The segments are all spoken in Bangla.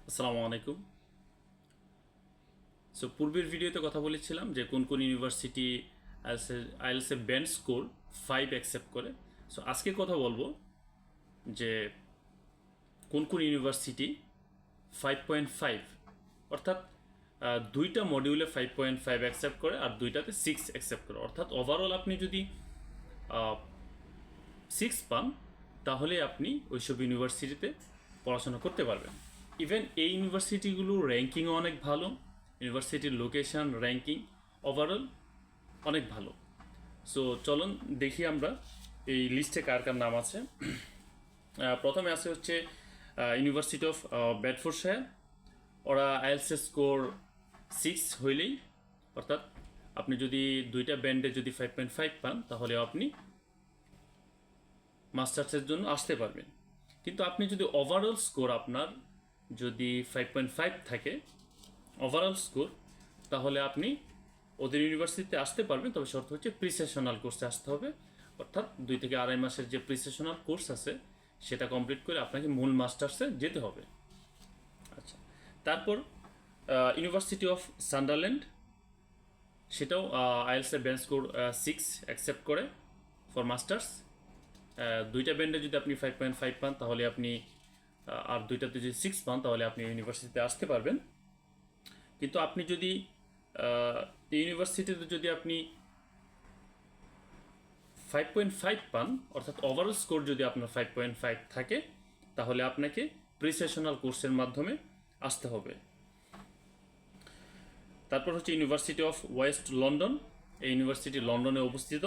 আসসালামু আলাইকুম। সো পূর্বের ভিডিওতে কথা বলেছিলাম যে কোন কোন ইউনিভার্সিটি আইএলসে ব্যান্ড স্কোর 5 অ্যাকসেপ্ট করে। সো আজকে কথা বলবো যে কোন কোন ইউনিভার্সিটি 5.5 অর্থাৎ দুইটা মডিউলে 5.5 অ্যাকসেপ্ট করে আর দুইটাতে 6 অ্যাকসেপ্ট করে। অর্থাৎ ওভারঅল আপনি যদি 6 পান তাহলে আপনি ওইসব ইউনিভার্সিটিতে পড়াশোনা করতে পারবেন। ইভেন এই ইউনিভার্সিটিগুলোর র্যাঙ্কিংও অনেক ভালো, ইউনিভার্সিটির লোকেশন র্যাঙ্কিং ওভারঅল অনেক ভালো। সো চলুন দেখি আমরা এই লিস্টে কার কার নাম আছে। প্রথমে আছে হচ্ছে ইউনিভার্সিটি অফ বেডফোর্ডশায়ার। ওরা আইএলটিএস স্কোর 6 হইলেই, অর্থাৎ আপনি যদি দুইটা ব্যান্ডে যদি 5.5 পান তাহলে আপনি মাস্টার্সের জন্য আসতে পারবেন। কিন্তু আপনি যদি ওভারঅল স্কোর আপনার যদি 5.5 থাকে ওভারঅল স্কোর, তাহলে আপনি ওদের ইউনিভার্সিটিতে আসতে পারবেন। তবে শর্ত হচ্ছে প্রিসেশনাল কোর্সে আসতে হবে, অর্থাৎ 2 থেকে আড়াই মাসের যে প্রিসেশনাল কোর্স আছে সেটা কমপ্লিট করে আপনাকে মূল মাস্টার্সে যেতে হবে। আচ্ছা, তারপর ইউনিভার্সিটি অফ সান্ডারল্যান্ড, সেটাও আইএলটিএস ব্যান্ড স্কোর 6 অ্যাকসেপ্ট করে ফর মাস্টার্স। দুইটা ব্যান্ডে যদি আপনি 5.5 পান তাহলে আপনি আর দুইটাতে যদি 6 পান তাহলে আপনি ইউনিভার্সিটিতে আসতে পারবেন। কিন্তু আপনি যদি ইউনিভার্সিটিতে যদি আপনি 5.5 পান, অর্থাৎ ওভারঅল স্কোর যদি আপনার 5.5 থাকে, তাহলে আপনাকে প্রিসেশনাল কোর্সের মাধ্যমে আসতে হবে। তারপর হচ্ছে ইউনিভার্সিটি অফ ওয়েস্ট লন্ডন। এই ইউনিভার্সিটি লন্ডনে অবস্থিত।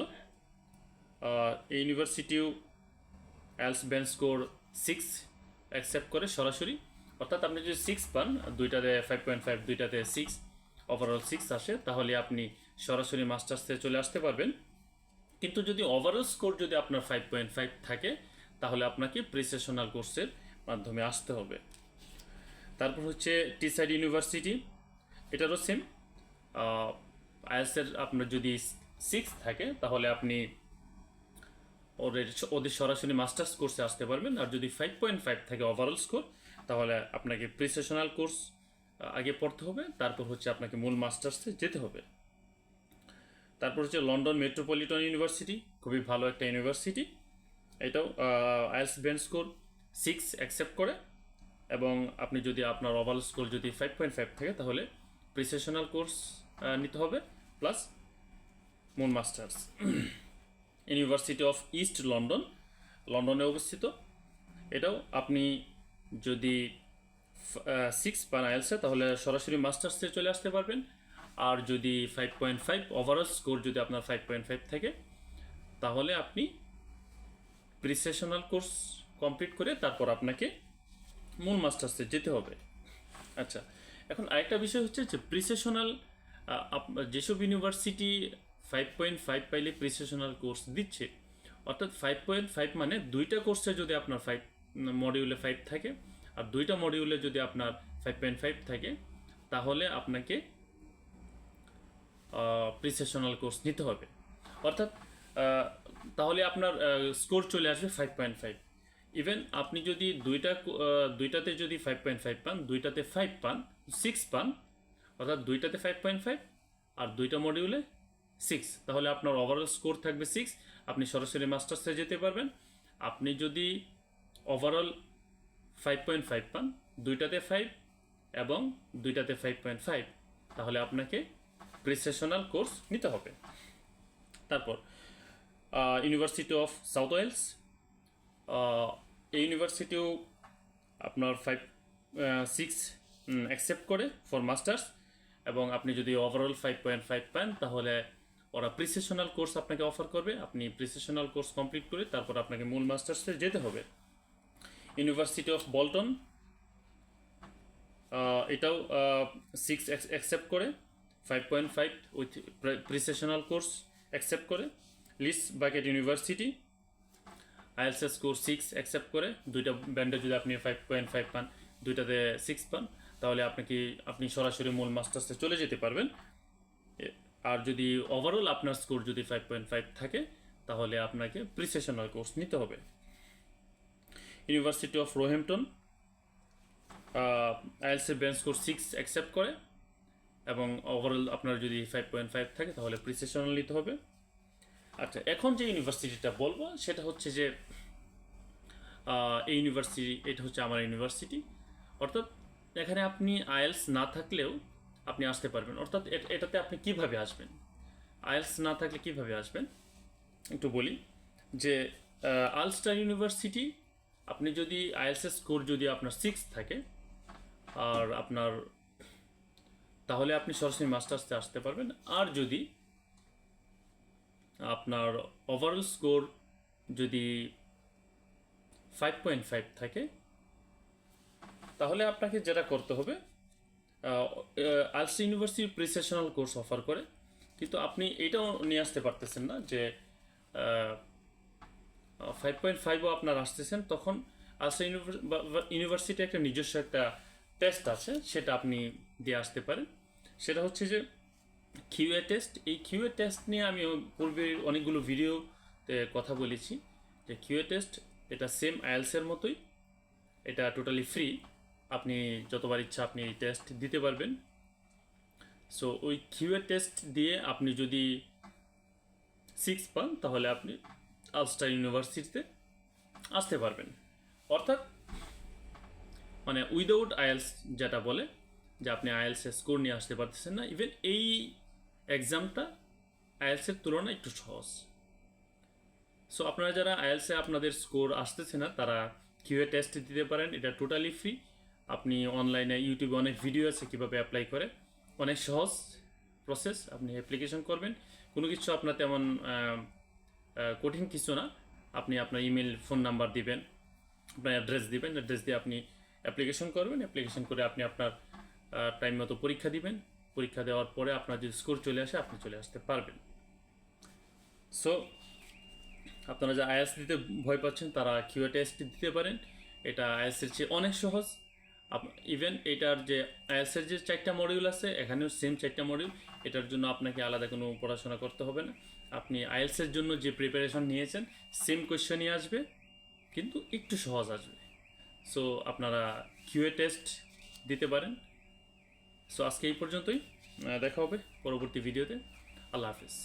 এই ইউনিভার্সিটিও আইএলটিএস ব্যান্ড স্কোর 6 অ্যাকসেপ্ট করে সরাসরি, অর্থাৎ আপনি যদি 6 পান, দুইটাতে 5.5 দুইটাতে 6 ওভারঅল 6 আসে, তাহলে আপনি সরাসরি মাস্টার্সে চলে আসতে পারবেন। কিন্তু যদি ওভারঅল স্কোর যদি আপনার 5.5 থাকে তাহলে আপনাকে প্রিসেশনাল কোর্সের মাধ্যমে আসতে হবে। তারপর হচ্ছে টিসাইড ইউনিভার্সিটি, এটারও সেম। আইএলটিএসের আপনার যদি 6 থাকে তাহলে আপনি ওদের সরাসরি মাস্টার্স কোর্সে আসতে পারবেন। আর যদি 5.5 থাকে ওভারঅল স্কোর, তাহলে আপনাকে প্রিসেশনাল কোর্স আগে পড়তে হবে, তারপর হচ্ছে আপনাকে মূল মাস্টার্সে যেতে হবে। তারপর হচ্ছে লন্ডন মেট্রোপলিটন ইউনিভার্সিটি, খুবই ভালো একটা ইউনিভার্সিটি। এটাও আইএলটিএস ব্যান্ড স্কোর 6 অ্যাকসেপ্ট করে, এবং আপনি যদি আপনার ওভারঅল স্কোর যদি 5.5 থাকে তাহলে প্রিসেশনাল কোর্স নিতে হবে প্লাস মূল masters. University of east London, লন্ডনে অবস্থিত। এটাও আপনি যদি 6 পান আইএলটিএসে তাহলে সরাসরি মাস্টার্সে চলে আসতে পারবেন। আর যদি 5.5 ওভারঅল স্কোর যদি আপনার 5.5 থাকে তাহলে আপনি প্রিসেশনাল কোর্স কমপ্লিট করে তারপর আপনাকে মূল মাস্টার্সে যেতে হবে। আচ্ছা, এখন আরেকটা বিষয় হচ্ছে যে প্রিসেশনাল, যেসব ইউনিভার্সিটি 5.5 পাইলে প্রিসেশনাল কোর্স দিচ্ছে, অর্থাৎ 5.5 মানে দুইটা কোর্সে যদি আপনার 5 মডিউলে 5 থাকে আর দুইটা মডিউলে যদি আপনার 5.5 থাকে, তাহলে আপনাকে প্রিসেশনাল কোর্স নিতে হবে। অর্থাৎ তাহলে আপনার স্কোর চলে আসবে 5.5। ইভেন আপনি যদি দুইটাতে যদি 5.5 পান, দুইটাতে 5 পান, 6 পান, অর্থাৎ দুইটাতে 5.5 আর দুইটা মডিউলে 6, তাহলে আপনার ওভারঅল স্কোর থাকবে 6, আপনি সরাসরি মাস্টার্সে যেতে পারবেন। আপনি যদি ওভারঅল 5.5 পান, দুইটাতে 5 এবং দুইটাতে 5.5, তাহলে আপনাকে প্রিসেশনাল কোর্স নিতে হবে। তারপর ইউনিভার্সিটি অফ সাউথ ওয়েলস, এই ইউনিভার্সিটিও আপনার 6 অ্যাকসেপ্ট করে ফর মাস্টার্স, এবং আপনি যদি ওভারঅল 5.5 পান তাহলে ওরা প্রিসেশনাল কোর্স আপনাকে অফার করবে। আপনি প্রিসেশনাল কোর্স কমপ্লিট করে তারপর আপনাকে মূল মাস্টার্সে যেতে হবে। ইউনিভার্সিটি অফ বল্টন, এটাও 6 অ্যাকসেপ্ট করে, 5.5 উইথ প্রিসেশনাল কোর্স অ্যাকসেপ্ট করে। Leeds Beckett university IELTS course 6 accept করে, দুইটা ব্যান্ডে যদি আপনি 5.5 পান, দুইটাতে 6 পান, তাহলে আপনি সরাসরি মূল মাস্টার্সে চলে যেতে পারবেন। আর যদি ওভারঅল আপনার স্কোর যদি 5.5 থাকে তাহলে আপনাকে প্রিসেশনাল কোর্স নিতে হবে। ইউনিভার্সিটি অফ রোহ্যাম্পটন, আইএলসের বেঞ্চ স্কোর 6 অ্যাকসেপ্ট করে এবং ওভারঅল আপনার যদি 5.5 থাকে তাহলে প্রিসেশনাল নিতে হবে। আচ্ছা, এখন যে ইউনিভার্সিটিটা বলবো সেটা হচ্ছে যে এই ইউনিভার্সিটি, এটা হচ্ছে আমার ইউনিভার্সিটি। অর্থাৎ এখানে আপনি আইএলস না থাকলেও আপনি আসতে পারবেন। অর্থাৎ এটাতে আপনি কিভাবে আসবেন, আইএলস না থাকলে কিভাবে আসবেন একটু বলি। যে আলস্টার ইউনিভার্সিটি, আপনি যদি আইএলসের স্কোর যদি আপনার 6 থাকে আর আপনার, তাহলে আপনি সরাসরি মাস্টার্সে আসতে পারবেন। আর যদি আপনার ওভারঅল স্কোর যদি 5.5 থাকে তাহলে আপনাকে যেটা করতে হবে, আলস্টার ইউনিভার্সিটি প্রিসেশনাল কোর্স অফার করে, কিন্তু আপনি এটাও নিয়ে আসতে পারতেছেন না যে 5.5ও আপনার আসতেছেন, তখন আলস্টার ইউনিভার্সিটি একটা নিজস্ব একটা টেস্ট আছে, সেটা আপনি দিয়ে আসতে পারেন। সেটা হচ্ছে যে কিউএ টেস্ট। এই কিউএ টেস্ট নিয়ে আমি পূর্বে অনেকগুলো ভিডিওতে কথা বলেছি যে কিউএ টেস্ট এটা সেম আইএলসের মতোই, এটা টোটালি ফ্রি, আপনি যতবার ইচ্ছা আপনি এই টেস্ট দিতে পারবেন। সো ওই কিউএ টেস্ট দিয়ে আপনি যদি 6 পান তাহলে আপনি আলস্টার ইউনিভার্সিটিতে আসতে পারবেন। অর্থাৎ মানে উইদাউট আইএলস যেটা বলে যে আপনি আইএলসের স্কোর নিয়ে আসতে পারতেছেন না, ইভেন এই এক্সামটা আইএলসের তুলনায় একটু সহজ। সো আপনারা যারা আইএলসে আপনাদের স্কোর আসতেছে না তারা কিউএ টেস্ট দিতে পারেন, এটা টোটালি ফ্রি। আপনি অনলাইনে ইউটিউবে অনেক ভিডিও আছে কীভাবে অ্যাপ্লাই করে, অনেক সহজ প্রসেস। আপনি অ্যাপ্লিকেশন করবেন, কোনো কিছু আপনার তেমন কঠিন কিছু না। আপনি আপনার ইমেল, ফোন নাম্বার দিবেন, আপনার অ্যাড্রেস দিবেন, অ্যাড্রেস দিয়ে আপনি অ্যাপ্লিকেশন করবেন, অ্যাপ্লিকেশন করে আপনি আপনার টাইম মতো পরীক্ষা দিবেন। পরীক্ষা দেওয়ার পরে আপনার যদি স্কোর চলে আসে আপনি চলে আসতে পারবেন। সো আপনারা যা আইএলস দিতে ভয় পাচ্ছেন তারা কিউএ টেস্ট দিতে পারেন, এটা আইএলসের চেয়ে অনেক সহজ। ইভেন এটার যে আইএলসের যে 4টা মডিউল আছে এখানেও সেম 4টা মডিউল, এটার জন্য আপনাকে আলাদা কোনো পড়াশোনা করতে হবে না। আপনি আইএলসের জন্য যে প্রিপারেশন নিয়েছেন সেম কোয়েশ্চেনই আসবে, কিন্তু একটু সহজ আসবে। সো আপনারা কিউএ টেস্ট দিতে পারেন। সো আজকে এই পর্যন্তই, দেখা হবে পরবর্তী ভিডিওতে। আল্লাহ হাফিজ।